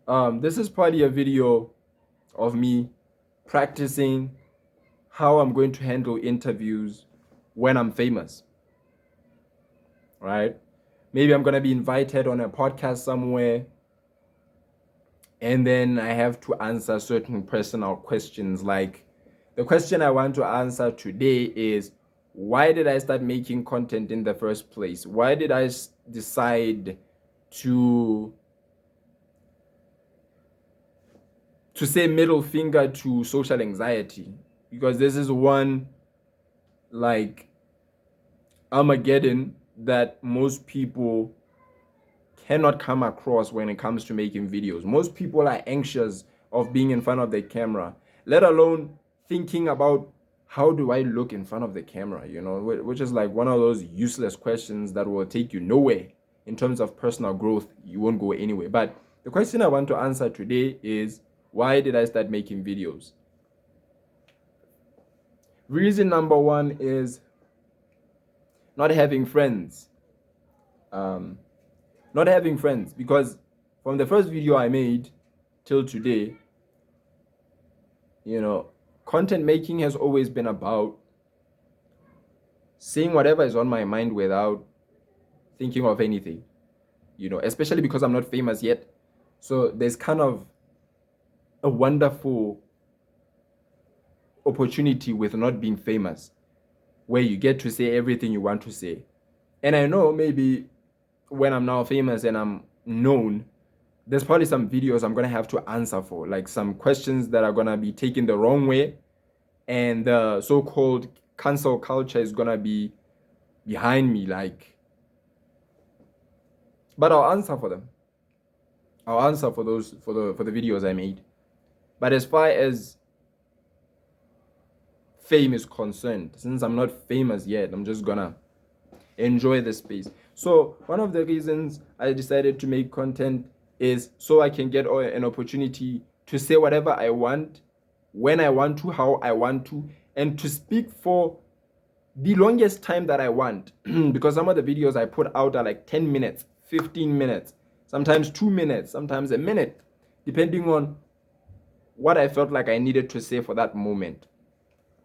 This is probably a video of me practicing how I'm going to handle interviews when I'm famous, right? Maybe I'm going to be invited on a podcast somewhere, and then I have to answer certain personal questions. Like the question I want to answer today is, why did I start making content in the first place? Why did I decide to say middle finger to social anxiety? Because this is one, like, Armageddon that most people cannot come across when it comes to making videos. Most people are anxious of being in front of the camera, let alone thinking about how do I look in front of the camera, which is like one of those useless questions that will take you nowhere in terms of personal growth. You won't go anywhere. But the question I want to answer today is, why did I start making videos? Reason number one is not having friends. Um, Not having friends, because from the first video I made till today, content making has always been about saying whatever is on my mind without thinking of anything, especially because I'm not famous yet. So there's kind of a wonderful opportunity with not being famous, where you get to say everything you want to say. And I know maybe when I'm now famous and I'm known, there's probably some videos I'm gonna have to answer for, like some questions that are gonna be taken the wrong way, and the so-called cancel culture is gonna be behind me, like. But I'll answer for them. I'll answer for those, for the videos I made. But as far as fame is concerned, since I'm not famous yet, I'm just gonna enjoy the space. So one of the reasons I decided to make content is so I can get an opportunity to say whatever I want, when I want to, how I want to, and to speak for the longest time that I want. Because some of the videos I put out are like 10 minutes, 15 minutes, sometimes 2 minutes, sometimes a minute, depending on what I felt like I needed to say for that moment,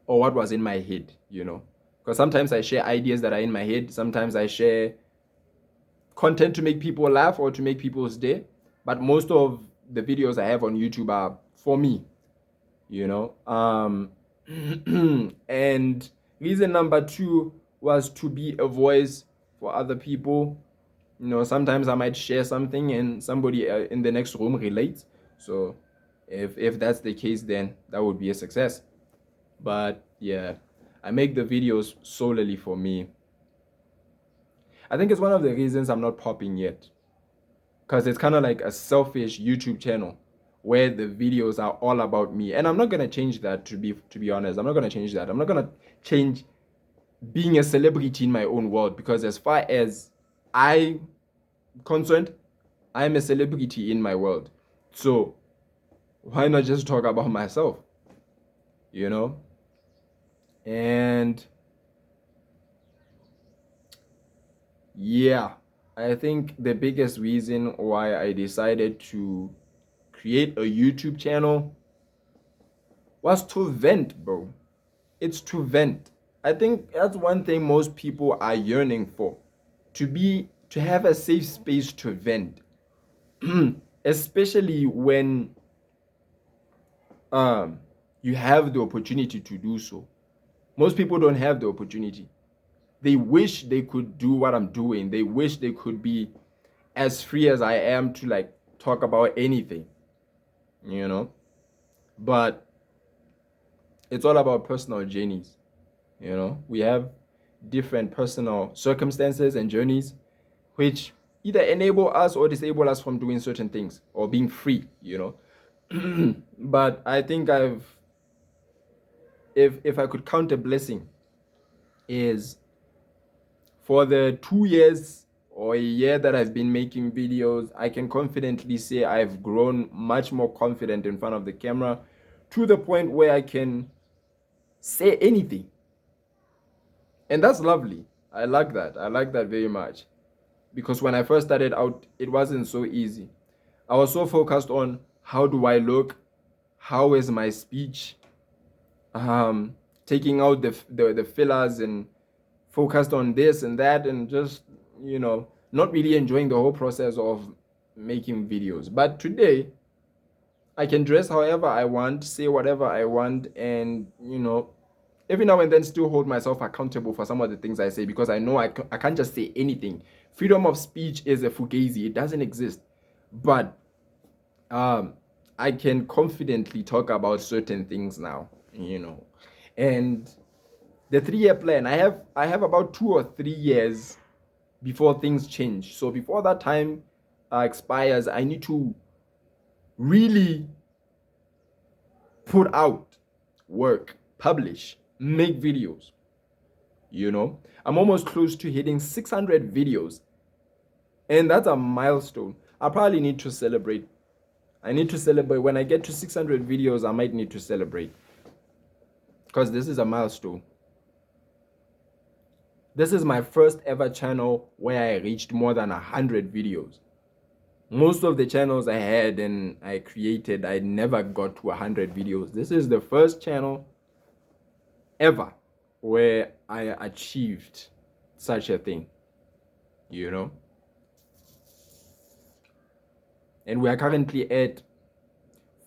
or what was in my head, Because sometimes I share ideas that are in my head, sometimes I share content to make people laugh or to make people's day. But most of the videos I have on YouTube are for me, you know. And reason number two was to be a voice for other people. Sometimes I might share something and somebody in the next room relates. So if that's the case, then that would be a success. But yeah, I make the videos solely for me. I think it's one of the reasons I'm not popping yet, because it's kind of like a selfish YouTube channel where the videos are all about me, and I'm not gonna change that. To be honest, I'm not gonna change that. I'm not gonna change being a celebrity in my own world, because as far as I'm concerned, I'm a celebrity in my world. So why not just talk about myself, you know? And yeah, I think the biggest reason why I decided to create a YouTube channel was to vent, bro. It's to vent. I think that's one thing most people are yearning for. To have a safe space to vent. Especially when um you have the opportunity to do so. Most people don't have the opportunity. They wish they could do what I'm doing. They wish they could be as free as I am to, like, talk about anything, you know? But it's all about personal journeys. We have different personal circumstances and journeys which either enable us or disable us from doing certain things or being free. But I think if I could count a blessing, is for the 2 years or a year that I've been making videos, I can confidently say I've grown much more confident in front of the camera, to the point where I can say anything. And that's lovely. I like that. I like that very much. Because when I first started out, it wasn't so easy. I was so focused on how do I look, how is my speech, taking out the fillers and focused on this and that, and just, not really enjoying the whole process of making videos. But today, I can dress however I want, say whatever I want, and every now and then still hold myself accountable for some of the things I say, because I know I can't just say anything. Freedom of speech is a fugazi, it doesn't exist. But I can confidently talk about certain things now, and the 3-year plan, I have about 2 or 3 years before things change. So before that time expires, I need to really put out work, publish, make videos. I'm almost close to hitting 600 videos, and that's a milestone. I probably need to celebrate. I need to celebrate. When I get to 600 videos, I might need to celebrate, because this is a milestone. This is my first ever channel where I reached more than 100 videos. Most of the channels I had and I created, I never got to 100 videos. This is the first channel ever where I achieved such a thing, And we are currently at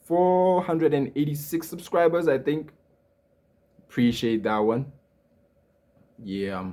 486 subscribers, I think. Appreciate that one. Yeah.